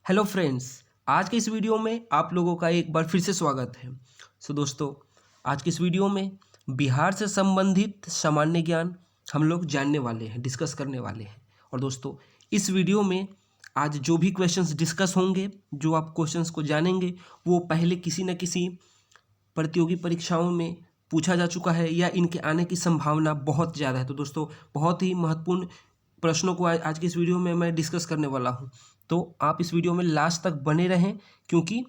Hello friends, आज के इस वीडियो में आप लोगों का एक बार फिर से स्वागत है। दोस्तों, आज के इस वीडियो में बिहार से संबंधित सामान्य ज्ञान हम लोग जानने वाले हैं, डिस्कस करने वाले हैं। और दोस्तों, इस वीडियो में आज जो भी क्वेश्चंस डिस्कस होंगे, जो आप क्वेश्चंस को जानेंगे, वो पहले किसी न किसी प्रतियोगी परीक्षाओं में पूछा जा चुका है या इनके आने की संभावना बहुत ज़्यादा है। तो दोस्तों, बहुत ही महत्वपूर्ण प्रश्नों को आज की इस वीडियो में मैं डिस्कस करने वाला हूं। तो आप इस वीडियो में लास्ट तक बने रहें, क्योंकि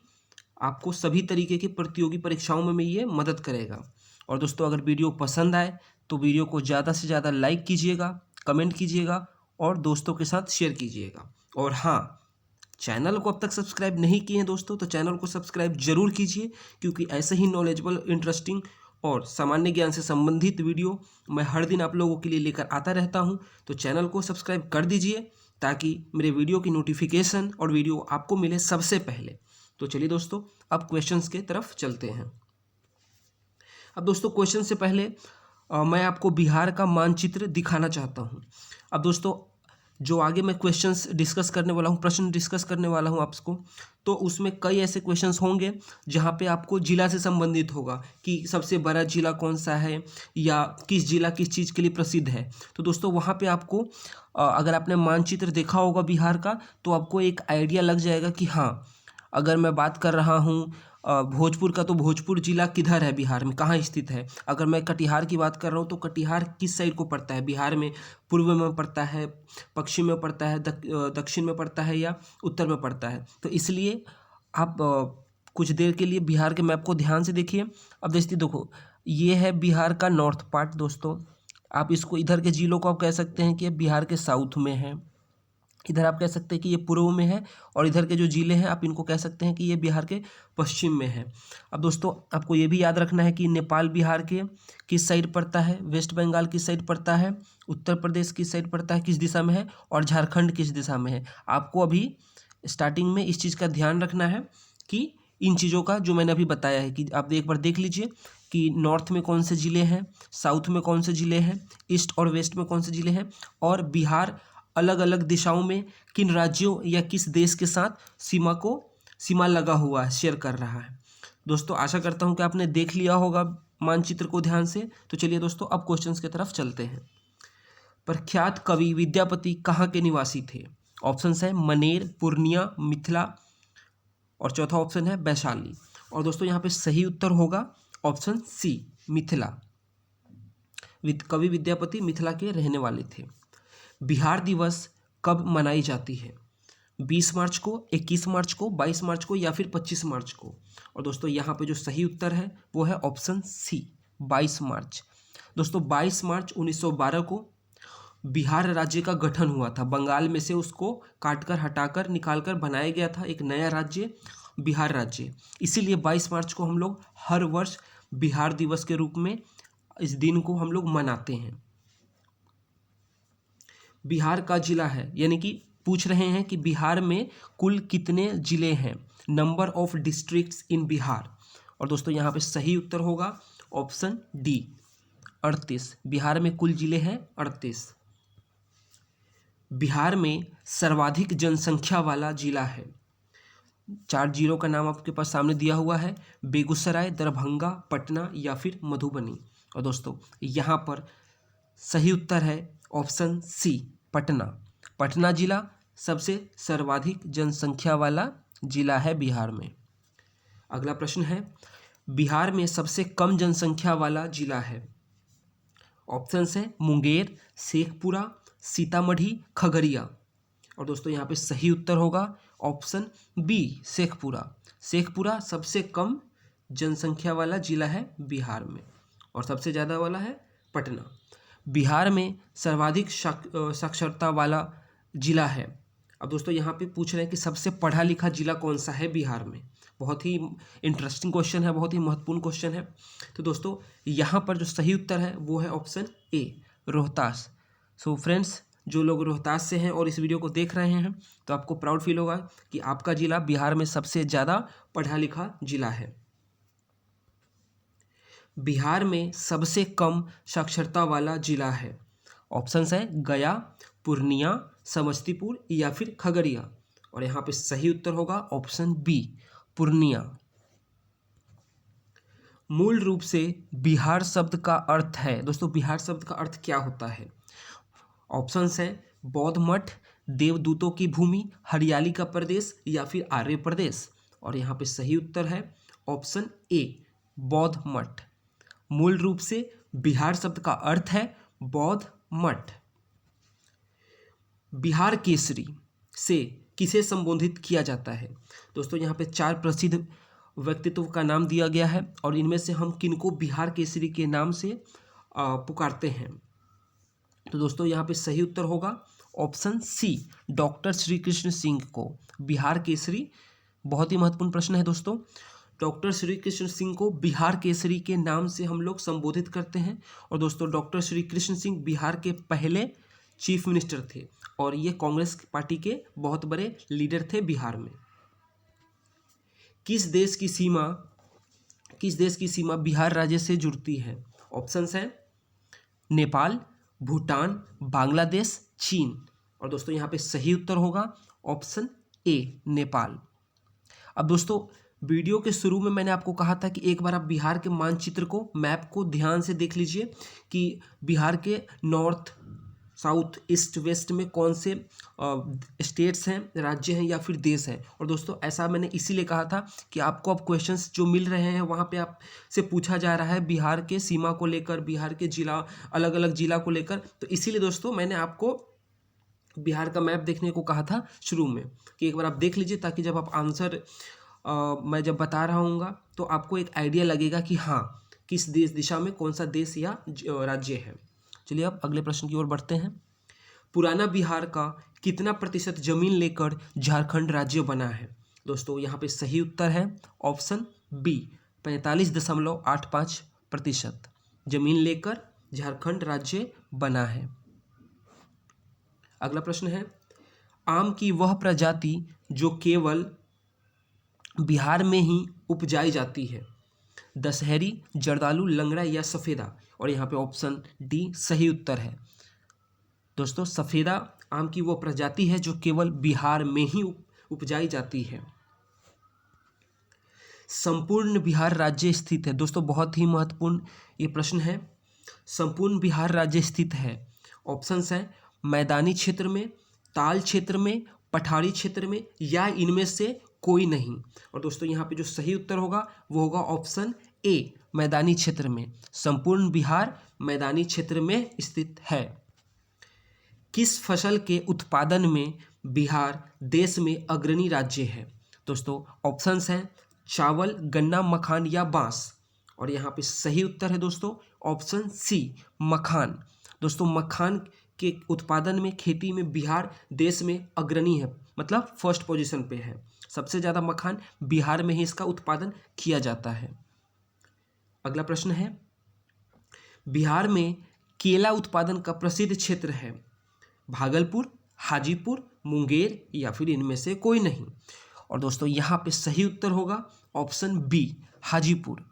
आपको सभी तरीके की प्रतियोगी परीक्षाओं में ये मदद करेगा। और दोस्तों, अगर वीडियो पसंद आए तो वीडियो को ज़्यादा से ज़्यादा लाइक कीजिएगा, कमेंट कीजिएगा और दोस्तों के साथ शेयर कीजिएगा। और हाँ, चैनल को अब तक सब्सक्राइब नहीं किए हैं दोस्तों, तो चैनल को सब्सक्राइब जरूर कीजिए, क्योंकि ऐसे ही नॉलेजेबल, इंटरेस्टिंग और सामान्य ज्ञान से संबंधित वीडियो मैं हर दिन आप लोगों के लिए लेकर आता रहता हूं। तो चैनल को सब्सक्राइब कर दीजिए, ताकि मेरे वीडियो की नोटिफिकेशन और वीडियो आपको मिले सबसे पहले। तो चलिए दोस्तों, अब क्वेश्चंस के तरफ चलते हैं। अब दोस्तों, क्वेश्चन से पहले मैं आपको बिहार का मानचित्र दिखाना चाहता हूं। अब दोस्तों, जो आगे मैं क्वेश्चंस डिस्कस करने वाला हूं, प्रश्न डिस्कस करने वाला हूं आपको, तो उसमें कई ऐसे क्वेश्चंस होंगे जहां पे आपको जिला से संबंधित होगा कि सबसे बड़ा जिला कौन सा है, या किस जिला किस चीज़ के लिए प्रसिद्ध है। तो दोस्तों, वहां पे आपको अगर आपने मानचित्र देखा होगा बिहार का, तो आपको एक आइडिया लग जाएगा कि हाँ, अगर मैं बात कर रहा हूँ भोजपुर का, तो भोजपुर जिला किधर है बिहार में, कहाँ स्थित है। अगर मैं कटिहार की बात कर रहा हूँ, तो कटिहार किस साइड को पड़ता है बिहार में, पूर्व में पड़ता है, पश्चिम में पड़ता है, दक्षिण में पड़ता है, या उत्तर में पड़ता है। तो इसलिए आप कुछ देर के लिए बिहार के मैप को ध्यान से देखिए। अब देखो, ये है बिहार का नॉर्थ पार्ट दोस्तों। आप इसको, इधर के जिलों को आप कह सकते हैं कि बिहार के साउथ में है, इधर आप कह सकते हैं कि ये पूर्व में है, और इधर के जो जिले हैं आप इनको कह सकते हैं कि ये बिहार के पश्चिम में है। अब दोस्तों, आपको ये भी याद रखना है कि नेपाल बिहार के किस साइड पड़ता है, वेस्ट बंगाल किस साइड पड़ता है, उत्तर प्रदेश किस साइड पड़ता है, किस दिशा में है, और झारखंड किस दिशा में है। आपको अभी स्टार्टिंग में इस चीज़ का ध्यान रखना है कि इन चीज़ों का जो मैंने अभी बताया है, कि आप एक बार देख लीजिए कि नॉर्थ में कौन से ज़िले हैं, साउथ में कौन से ज़िले हैं, ईस्ट और वेस्ट में कौन से ज़िले हैं, और बिहार अलग अलग दिशाओं में किन राज्यों या किस देश के साथ सीमा लगा हुआ है, शेयर कर रहा है। दोस्तों, आशा करता हूं कि आपने देख लिया होगा मानचित्र को ध्यान से। तो चलिए दोस्तों, अब क्वेश्चंस की तरफ चलते हैं। प्रख्यात कवि विद्यापति कहाँ के निवासी थे? ऑप्शन है मनेर, पूर्णिया, मिथिला, और चौथा ऑप्शन है वैशाली। और दोस्तों, यहाँ पे सही उत्तर होगा ऑप्शन सी, मिथिला। कवि विद्यापति मिथिला के रहने वाले थे। बिहार दिवस कब मनाई जाती है? 20 मार्च को, 21 मार्च को, 22 मार्च को, या फिर 25 मार्च को। और दोस्तों, यहाँ पे जो सही उत्तर है वो है ऑप्शन सी, 22 मार्च। दोस्तों, 22 मार्च 1912 को बिहार राज्य का गठन हुआ था। बंगाल में से उसको काटकर, हटाकर, निकालकर बनाया गया था एक नया राज्य, बिहार राज्य। इसीलिए 22 मार्च को हम लोग हर वर्ष बिहार दिवस के रूप में इस दिन को हम लोग मनाते हैं। बिहार का जिला है, यानी कि पूछ रहे हैं कि बिहार में कुल कितने जिले हैं, नंबर ऑफ डिस्ट्रिक्ट्स इन बिहार। और दोस्तों, यहाँ पे सही उत्तर होगा ऑप्शन डी, 38। बिहार में कुल जिले हैं 38। बिहार में सर्वाधिक जनसंख्या वाला जिला है। 4 जिलों का नाम आपके पास सामने दिया हुआ है, बेगूसराय, दरभंगा, पटना, या फिर मधुबनी। और दोस्तों, यहाँ पर सही उत्तर है ऑप्शन सी, पटना। पटना जिला सबसे सर्वाधिक जनसंख्या वाला जिला है बिहार में। अगला प्रश्न है, बिहार में सबसे कम जनसंख्या वाला जिला है। ऑप्शन है मुंगेर, शेखपुरा, सीतामढ़ी, खगड़िया। और दोस्तों, यहाँ पे सही उत्तर होगा ऑप्शन बी, शेखपुरा। शेखपुरा सबसे कम जनसंख्या वाला जिला है बिहार में, और सबसे ज़्यादा वाला है पटना। बिहार में सर्वाधिक साक्षरता वाला जिला है। अब दोस्तों, यहाँ पे पूछ रहे हैं कि सबसे पढ़ा लिखा जिला कौन सा है बिहार में। बहुत ही इंटरेस्टिंग क्वेश्चन है, बहुत ही महत्वपूर्ण क्वेश्चन है। तो दोस्तों, यहाँ पर जो सही उत्तर है वो है option A, Rohtas. So friends, जो लोग रोहतास से हैं और इस वीडियो को देख रहे हैं, तो आपको प्राउड फील होगा कि आपका जिला बिहार में सबसे ज़्यादा पढ़ा लिखा जिला है। बिहार में सबसे कम साक्षरता वाला जिला है। ऑप्शंस है गया, पूर्णिया, समस्तीपुर, या फिर खगड़िया। और यहाँ पे सही उत्तर होगा ऑप्शन बी पूर्णिया। मूल रूप से बिहार शब्द का अर्थ है, दोस्तों बिहार शब्द का अर्थ क्या होता है? ऑप्शंस हैं बौद्ध मठ, देवदूतों की भूमि, हरियाली का प्रदेश या फिर आर्य प्रदेश। और यहाँ पे सही उत्तर है ऑप्शन ए बौद्ध मठ। मूल रूप से बिहार शब्द का अर्थ है बौद्ध मठ। बिहार केसरी से किसे संबोधित किया जाता है? दोस्तों यहाँ पे 4 प्रसिद्ध व्यक्तित्व का नाम दिया गया है और इनमें से हम किनको बिहार केसरी के नाम से पुकारते हैं? तो दोस्तों यहाँ पे सही उत्तर होगा option C doctor Shri Krishna Singh को बिहार केसरी। बहुत ही महत्वपूर्ण प्रश्न है दोस्तों। डॉक्टर श्री कृष्ण सिंह को बिहार केसरी के नाम से हम लोग संबोधित करते हैं। और दोस्तों डॉक्टर श्री कृष्ण सिंह बिहार के पहले चीफ मिनिस्टर थे और ये कांग्रेस पार्टी के बहुत बड़े लीडर थे बिहार में। किस देश की सीमा बिहार राज्य से जुड़ती है? ऑप्शंस हैं नेपाल, भूटान, बांग्लादेश, चीन। और दोस्तों यहाँ पे सही उत्तर होगा ऑप्शन ए नेपाल। अब दोस्तों वीडियो के शुरू में मैंने आपको कहा था कि एक बार आप बिहार के मानचित्र को, मैप को ध्यान से देख लीजिए कि बिहार के नॉर्थ, साउथ, ईस्ट, वेस्ट में कौन से स्टेट्स हैं, राज्य हैं या फिर देश हैं। और दोस्तों ऐसा मैंने इसीलिए कहा था कि आपको अब क्वेश्चंस जो मिल रहे हैं वहाँ पे आपसे पूछा जा रहा है बिहार के सीमा को लेकर, बिहार के जिला, अलग अलग जिला को लेकर। तो इसीलिए दोस्तों मैंने आपको बिहार का मैप देखने को कहा था शुरू में कि एक बार आप देख लीजिए, ताकि जब आप आंसर मैं जब बता रहा हूँगा तो आपको एक आइडिया लगेगा कि हाँ किस दिशा में कौन सा देश या राज्य है। चलिए अब अगले प्रश्न की ओर बढ़ते हैं। पुराना बिहार का कितना प्रतिशत जमीन लेकर झारखंड राज्य बना है? दोस्तों यहाँ पे सही उत्तर है ऑप्शन बी 45.85% जमीन लेकर झारखंड राज्य बना है। अगला प्रश्न है आम की वह प्रजाति जो केवल बिहार में ही उपजाई जाती है? दशहरी, जर्दालू, लंगड़ा या सफ़ेदा। और यहाँ पे ऑप्शन डी सही उत्तर है। दोस्तों सफ़ेदा आम की वो प्रजाति है जो केवल बिहार में ही उपजाई जाती है। संपूर्ण बिहार राज्य स्थित है? दोस्तों बहुत ही महत्वपूर्ण ये प्रश्न है। संपूर्ण बिहार राज्य स्थित है, ऑप्शंस हैं मैदानी क्षेत्र में, ताल क्षेत्र में, पठारी क्षेत्र में या इनमें से कोई नहीं। और दोस्तों यहाँ पे जो सही उत्तर होगा वो होगा ऑप्शन ए मैदानी क्षेत्र में। संपूर्ण बिहार मैदानी क्षेत्र में स्थित है। किस फसल के उत्पादन में बिहार देश में अग्रणी राज्य है? दोस्तों ऑप्शंस हैं चावल, गन्ना, मखान या बांस। और यहाँ पे सही उत्तर है दोस्तों ऑप्शन सी मखान। दोस्तों मखान के उत्पादन में, खेती में बिहार देश में अग्रणी है, मतलब फर्स्ट पोजीशन पे है। सबसे ज़्यादा मखान बिहार में ही इसका उत्पादन किया जाता है। अगला प्रश्न है बिहार में केला उत्पादन का प्रसिद्ध क्षेत्र है? भागलपुर, हाजीपुर, मुंगेर या फिर इनमें से कोई नहीं। और दोस्तों यहाँ पे सही उत्तर होगा ऑप्शन बी हाजीपुर।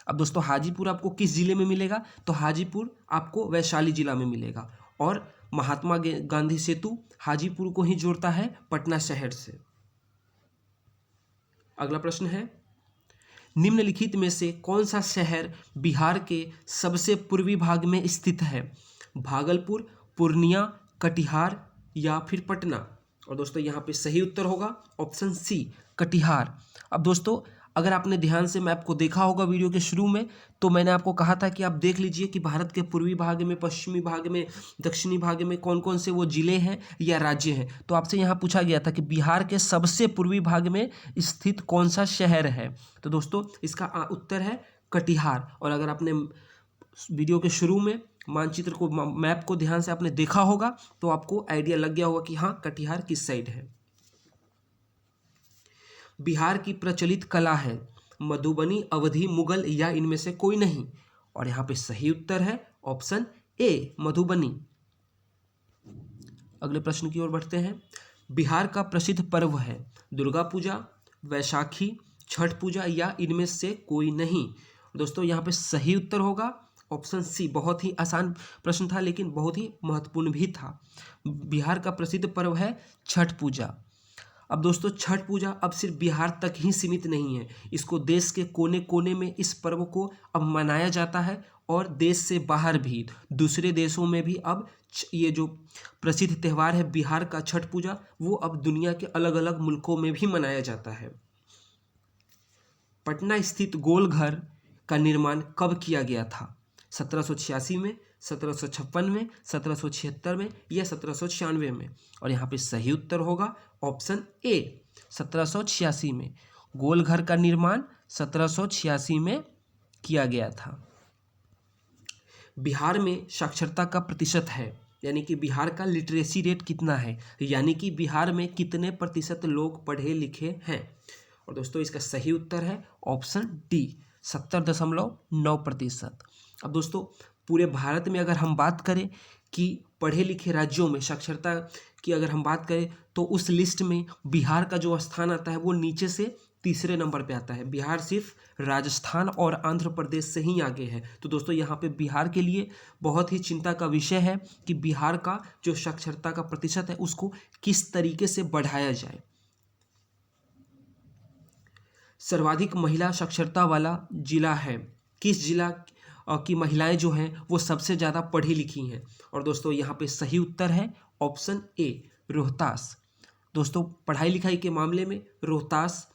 अब दोस्तों हाजीपुर आपको किस जिले में मिलेगा? तो हाजीपुर आपको वैशाली जिला में मिलेगा और महात्मा गांधी सेतु हाजीपुर को ही जोड़ता है पटना शहर से। अगला प्रश्न है निम्नलिखित में से कौन सा शहर बिहार के सबसे पूर्वी भाग में स्थित है? भागलपुर, पूर्णिया, कटिहार या फिर पटना। और दोस्तों यहाँ पे सही उत्तर होगा ऑप्शन सी कटिहार। अब दोस्तों अगर आपने ध्यान से मैप को देखा होगा वीडियो के शुरू में, तो मैंने आपको कहा था कि आप देख लीजिए कि भारत के पूर्वी भाग में, पश्चिमी भाग में, दक्षिणी भाग में कौन कौन से वो जिले हैं या राज्य हैं। तो आपसे यहाँ पूछा गया था कि बिहार के सबसे पूर्वी भाग में स्थित कौन सा शहर है? तो दोस्तों इसका उत्तर है कटिहार। और अगर आपने वीडियो के शुरू में मानचित्र को, मैप को ध्यान से आपने देखा होगा तो आपको आइडिया लग गया होगा कि हाँ कटिहार किस साइड है। बिहार की प्रचलित कला है मधुबनी, अवधी, मुगल या इनमें से कोई नहीं। और यहाँ पे सही उत्तर है ऑप्शन ए मधुबनी। अगले प्रश्न की ओर बढ़ते हैं। बिहार का प्रसिद्ध पर्व है दुर्गा पूजा, वैशाखी, छठ पूजा या इनमें से कोई नहीं। दोस्तों यहाँ पे सही उत्तर होगा ऑप्शन सी। बहुत ही आसान प्रश्न था लेकिन बहुत ही महत्वपूर्ण भी था। बिहार का प्रसिद्ध पर्व है छठ पूजा। अब दोस्तों छठ पूजा अब सिर्फ बिहार तक ही सीमित नहीं है, इसको देश के कोने कोने में इस पर्व को अब मनाया जाता है और देश से बाहर भी दूसरे देशों में भी अब ये जो प्रसिद्ध त्यौहार है बिहार का छठ पूजा वो अब दुनिया के अलग अलग मुल्कों में भी मनाया जाता है। पटना स्थित गोलघर का निर्माण कब किया गया था? 1786 में, 1756 में, 1776 में या 1796 में? और यहाँ पे सही उत्तर होगा ऑप्शन ए 1786 में। गोलघर का निर्माण 1786 में किया गया था। बिहार में साक्षरता का प्रतिशत है, यानी कि बिहार का लिटरेसी रेट कितना है, यानी कि बिहार में कितने प्रतिशत लोग पढ़े लिखे हैं? और दोस्तों इसका सही उत्तर है ऑप्शन डी 70.9%। अब दोस्तों पूरे भारत में अगर हम बात करें कि पढ़े लिखे राज्यों में साक्षरता की अगर हम बात करें तो उस लिस्ट में बिहार का जो स्थान आता है वो नीचे से तीसरे नंबर पे आता है। बिहार सिर्फ राजस्थान और आंध्र प्रदेश से ही आगे है। तो दोस्तों यहाँ पे बिहार के लिए बहुत ही चिंता का विषय है कि बिहार का जो साक्षरता का प्रतिशत है उसको किस तरीके से बढ़ाया जाए। सर्वाधिक महिला साक्षरता वाला जिला है, किस जिला की महिलाएं जो हैं वो सबसे ज़्यादा पढ़ी लिखी हैं? और दोस्तों यहाँ पे सही उत्तर है ऑप्शन ए रोहतास। दोस्तों पढ़ाई लिखाई के मामले में रोहतास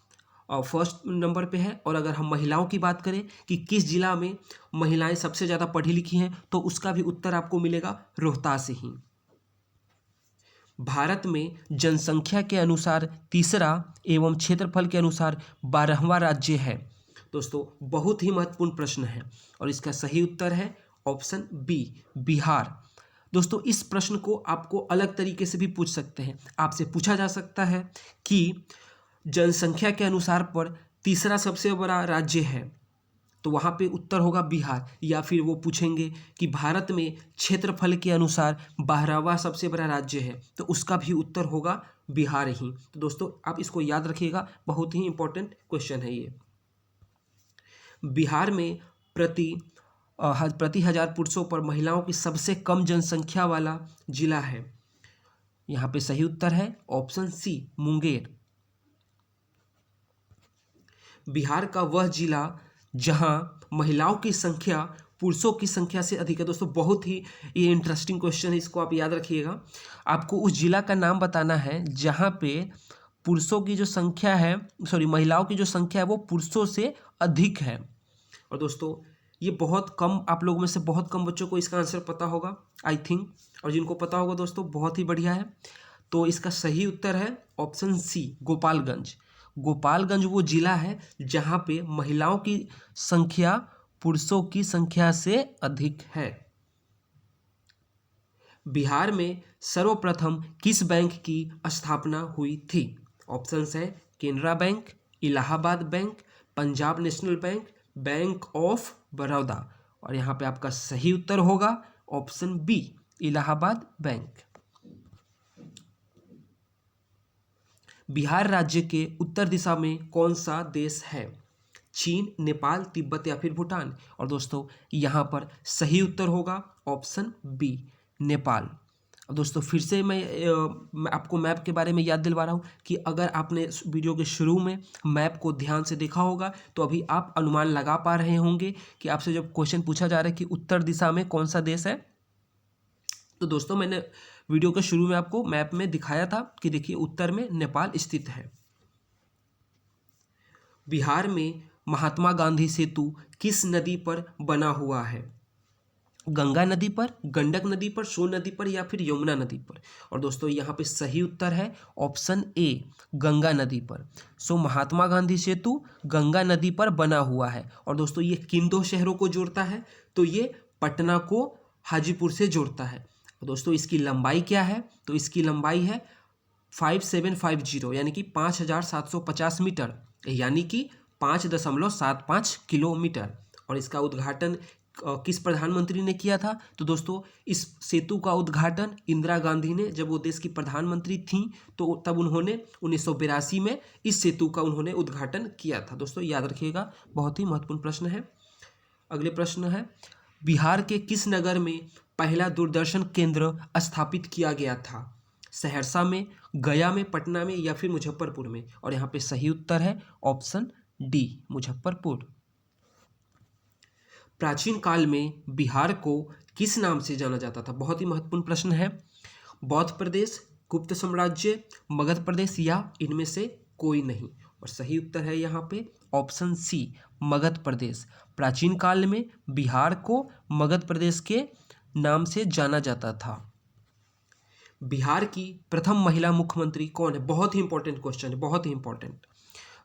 फर्स्ट नंबर पे है। और अगर हम महिलाओं की बात करें कि किस जिला में महिलाएं सबसे ज़्यादा पढ़ी लिखी हैं तो उसका भी उत्तर आपको मिलेगा रोहतास ही। भारत में जनसंख्या के अनुसार तीसरा एवं क्षेत्रफल के अनुसार 12वां राज्य है। दोस्तों बहुत ही महत्वपूर्ण प्रश्न है और इसका सही उत्तर है ऑप्शन बी बिहार। दोस्तों इस प्रश्न को आपको अलग तरीके से भी पूछ सकते हैं। आपसे पूछा जा सकता है कि जनसंख्या के अनुसार पर तीसरा सबसे बड़ा राज्य है, तो वहाँ पे उत्तर होगा बिहार। या फिर वो पूछेंगे कि भारत में क्षेत्रफल के अनुसार 12वां सबसे बड़ा राज्य है, तो उसका भी उत्तर होगा बिहार ही। तो दोस्तों आप इसको याद रखिएगा, बहुत ही इंपॉर्टेंट क्वेश्चन है ये। बिहार में प्रति हजार पुरुषों पर महिलाओं की सबसे कम जनसंख्या वाला जिला है। यहाँ पे सही उत्तर है ऑप्शन सी मुंगेर। बिहार का वह जिला जहां महिलाओं की संख्या पुरुषों की संख्या से अधिक है। दोस्तों बहुत ही ये इंटरेस्टिंग क्वेश्चन है, इसको आप याद रखिएगा। आपको उस जिला का नाम बताना है जहां पे पुरुषों की जो संख्या है, महिलाओं की जो संख्या है वो पुरुषों से अधिक है। और दोस्तों ये बहुत कम, आप लोगों में से बहुत कम बच्चों को इसका आंसर पता होगा आई थिंक, और जिनको पता होगा दोस्तों बहुत ही बढ़िया है। तो इसका सही उत्तर है ऑप्शन सी गोपालगंज। गोपालगंज वो जिला है जहाँ पे महिलाओं की संख्या पुरुषों की संख्या से अधिक है। बिहार में सर्वप्रथम किस बैंक की स्थापना हुई थी? ऑप्शंस है Canara bank, Allahabad bank, Punjab national bank, bank of Baroda. और यहाँ पे आपका सही उत्तर होगा option B Allahabad bank. Bihar राज्य के उत्तर दिशा में कौन सा देश है? चीन, नेपाल, तिब्बत या फिर भूटान? और दोस्तों यहाँ पर सही उत्तर होगा ऑप्शन बी नेपाल। दोस्तों फिर से मैं आपको मैप के बारे में याद दिलवा रहा हूँ कि अगर आपने वीडियो के शुरू में मैप को ध्यान से देखा होगा तो अभी आप अनुमान लगा पा रहे होंगे कि आपसे जब क्वेश्चन पूछा जा रहा है कि उत्तर दिशा में कौन सा देश है, तो दोस्तों मैंने वीडियो के शुरू में आपको मैप में दिखाया था कि देखिए उत्तर में नेपाल स्थित है। बिहार में महात्मा गांधी सेतु किस नदी पर बना हुआ है? गंगा नदी पर, गंडक नदी पर, सोन नदी पर या फिर यमुना नदी पर? और दोस्तों यहाँ पे सही उत्तर है ऑप्शन ए गंगा नदी पर। महात्मा गांधी सेतु गंगा नदी पर बना हुआ है। और दोस्तों ये किन दो शहरों को जोड़ता है? तो ये पटना को हाजीपुर से जोड़ता है। दोस्तों इसकी लंबाई क्या है? तो इसकी लंबाई है 5750 यानी कि 5750 मीटर, यानी कि 5.75 किलोमीटर। और इसका उद्घाटन किस प्रधानमंत्री ने किया था? तो दोस्तों इस सेतु का उद्घाटन इंदिरा गांधी ने, जब वो देश की प्रधानमंत्री थी तो तब उन्होंने 1982 में इस सेतु का उन्होंने उद्घाटन किया था। दोस्तों याद रखिएगा, बहुत ही महत्वपूर्ण प्रश्न है। अगले प्रश्न है, बिहार के किस नगर में पहला दूरदर्शन केंद्र स्थापित किया गया था? सहरसा में, गया में, पटना में या फिर मुजफ्फरपुर में? और यहाँ पे सही उत्तर है ऑप्शन डी, मुजफ्फरपुर। प्राचीन काल में बिहार को किस नाम से जाना जाता था? बहुत ही महत्वपूर्ण प्रश्न है। बौद्ध प्रदेश, गुप्त साम्राज्य, मगध प्रदेश या इनमें से कोई नहीं? और सही उत्तर है यहाँ पे ऑप्शन सी, मगध प्रदेश। प्राचीन काल में बिहार को मगध प्रदेश के नाम से जाना जाता था। बिहार की प्रथम महिला मुख्यमंत्री कौन है? बहुत ही इंपॉर्टेंट क्वेश्चन है, बहुत ही इंपॉर्टेंट।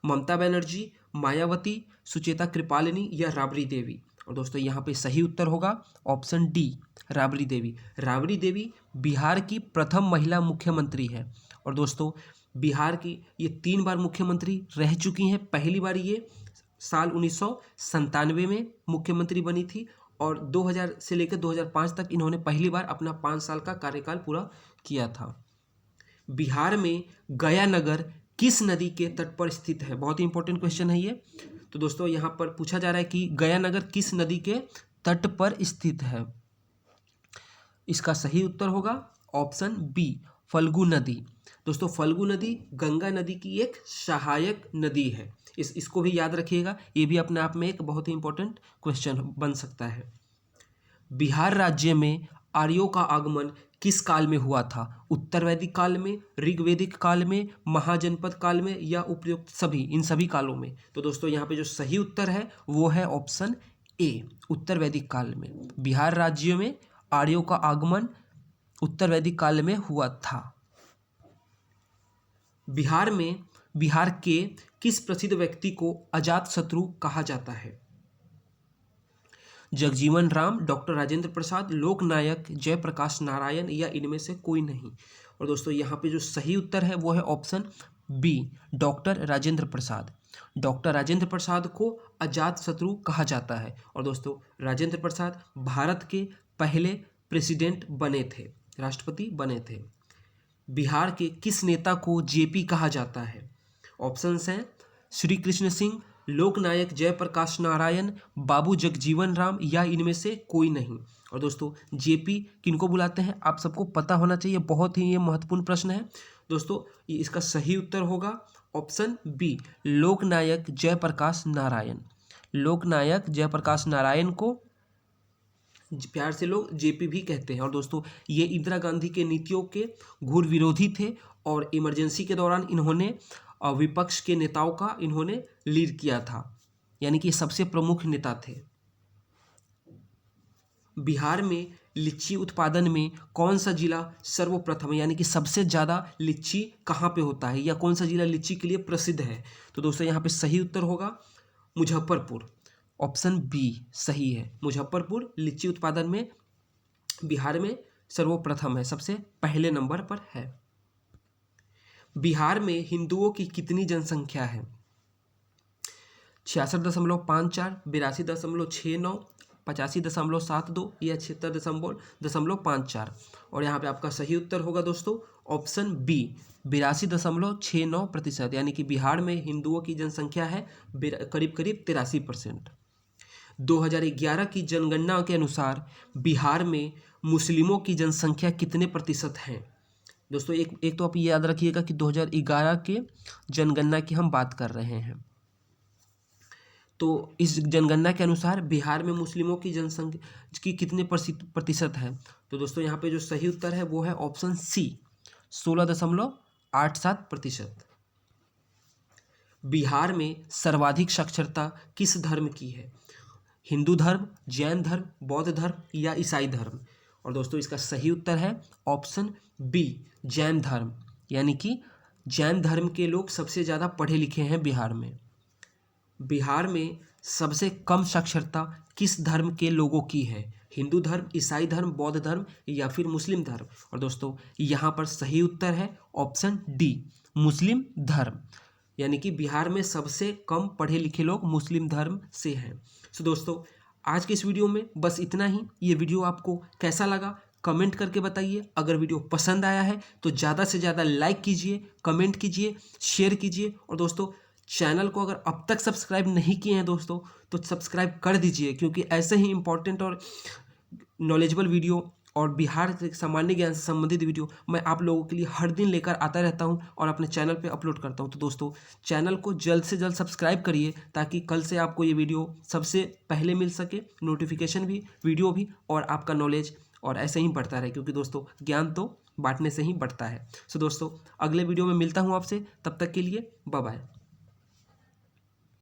ममता बनर्जी, मायावती, सुचेता कृपालिनी या राबड़ी देवी? और दोस्तों यहाँ पे सही उत्तर होगा ऑप्शन डी, राबड़ी देवी। राबड़ी देवी बिहार की प्रथम महिला मुख्यमंत्री है। और दोस्तों बिहार की ये 3 बार मुख्यमंत्री रह चुकी हैं। पहली बार ये साल 1997 में मुख्यमंत्री बनी थी और 2000 से लेकर 2005 तक इन्होंने पहली बार अपना 5 साल का कार्यकाल पूरा किया था। बिहार में गया नगर किस नदी के तट पर स्थित है? बहुत ही इंपॉर्टेंट क्वेश्चन है ये। तो दोस्तों यहाँ पर पूछा जा रहा है कि गया नगर किस नदी के तट पर स्थित है? इसका सही उत्तर होगा ऑप्शन बी, फल्गु नदी। दोस्तों फल्गु नदी गंगा नदी की एक सहायक नदी है। इसको भी याद रखिएगा, ये भी अपने आप में एक बहुत ही इंपॉर्टेंट क्वेश्चन बन सकता है। बिहार राज्य में आर्यों का आगमन किस काल में हुआ था? उत्तर वैदिक काल में, ऋग्वेदिक काल में, महाजनपद काल में या उपयुक्त सभी, इन सभी कालों में? तो दोस्तों यहाँ पे जो सही उत्तर है वो है ऑप्शन ए, उत्तर वैदिक काल में। बिहार राज्य में आर्यों का आगमन उत्तर वैदिक काल में हुआ था। बिहार के किस प्रसिद्ध व्यक्ति को अजातशत्रु कहा जाता है? जगजीवन राम, डॉक्टर राजेंद्र प्रसाद, लोकनायक जयप्रकाश नारायण या इनमें से कोई नहीं? और दोस्तों यहाँ पे जो सही उत्तर है वो है option B, doctor Rajendra Prasad. Doctor Rajendra Prasad को अजातशत्रु कहा जाता है। और दोस्तों राजेंद्र प्रसाद भारत के पहले प्रेसिडेंट बने थे, राष्ट्रपति बने थे। बिहार के किस नेता को जेपी कहा जाता है? ऑप्शंस हैं श्री कृष्ण सिंह, लोकनायक जयप्रकाश नारायण, बाबू जगजीवन राम या इनमें से कोई नहीं? और दोस्तों जेपी किनको बुलाते हैं आप सबको पता होना चाहिए, बहुत ही ये महत्वपूर्ण प्रश्न है दोस्तों। ये इसका सही उत्तर होगा ऑप्शन बी, लोकनायक जयप्रकाश नारायण। लोकनायक जयप्रकाश नारायण को प्यार से लोग जेपी भी कहते हैं। और दोस्तों ये इंदिरा गांधी के नीतियों के घोर विरोधी थे और इमरजेंसी के दौरान इन्होंने विपक्ष के नेताओं का इन्होंने लीड किया था, यानी कि सबसे प्रमुख नेता थे। बिहार में लीची उत्पादन में कौन सा जिला सर्वप्रथम है, यानी कि सबसे ज़्यादा लीची कहाँ पे होता है या कौन सा जिला लीची के लिए प्रसिद्ध है? तो दोस्तों यहाँ पे सही उत्तर होगा मुजफ्फरपुर। ऑप्शन बी सही है, मुजफ्फरपुर लीची उत्पादन में बिहार में सर्वप्रथम है, सबसे पहले नंबर पर है। बिहार में हिंदुओं की कितनी जनसंख्या है? 66.54, 82.69, 85.72 या 76.54? और यहाँ पे आपका सही उत्तर होगा दोस्तों ऑप्शन बी, 82.69%, यानी कि बिहार में हिंदुओं की जनसंख्या है करीब करीब 83%। 2011 की जनगणना के अनुसार बिहार में मुस्लिमों की जनसंख्या कितने प्रतिशत है? दोस्तों एक तो आप ये याद रखिएगा कि 2011 के जनगणना की हम बात कर रहे हैं। तो इस जनगणना के अनुसार बिहार में मुस्लिमों की जनसंख्या की कितने प्रतिशत है? तो दोस्तों यहाँ पे जो सही उत्तर है वो है ऑप्शन सी, 16.87%। बिहार में सर्वाधिक साक्षरता किस धर्म की है? हिंदू धर्म, जैन धर्म, बौद्ध धर्म या ईसाई धर्म? और दोस्तों इसका सही उत्तर है ऑप्शन बी, जैन धर्म, यानी कि जैन धर्म के लोग सबसे ज़्यादा पढ़े लिखे हैं बिहार में। बिहार में सबसे कम साक्षरता किस धर्म के लोगों की है? हिंदू धर्म, ईसाई धर्म, बौद्ध धर्म या फिर मुस्लिम धर्म? और दोस्तों यहाँ पर सही उत्तर है ऑप्शन डी, मुस्लिम धर्म, यानी कि बिहार में सबसे कम पढ़े लिखे लोग मुस्लिम धर्म से हैं। सो दोस्तों आज के इस वीडियो में बस इतना ही। ये वीडियो आपको कैसा लगा कमेंट करके बताइए। अगर वीडियो पसंद आया है तो ज़्यादा से ज़्यादा लाइक कीजिए, कमेंट कीजिए, शेयर कीजिए। और दोस्तों चैनल को अगर अब तक सब्सक्राइब नहीं किए हैं दोस्तों तो सब्सक्राइब कर दीजिए, क्योंकि ऐसे ही इम्पोर्टेंट और नॉलेजेबल वीडियो और बिहार के सामान्य ज्ञान से संबंधित वीडियो मैं आप लोगों के लिए हर दिन लेकर आता रहता हूं और अपने चैनल पे अपलोड करता हूं। तो दोस्तों चैनल को जल्द से जल्द सब्सक्राइब करिए ताकि कल से आपको ये वीडियो सबसे पहले मिल सके, नोटिफिकेशन भी, वीडियो भी, और आपका नॉलेज और ऐसे ही बढ़ता रहे, क्योंकि दोस्तों ज्ञान तो बांटने से ही बढ़ता है। सो दोस्तों अगले वीडियो में मिलता हूँ आपसे, तब तक के लिए बाय बाय।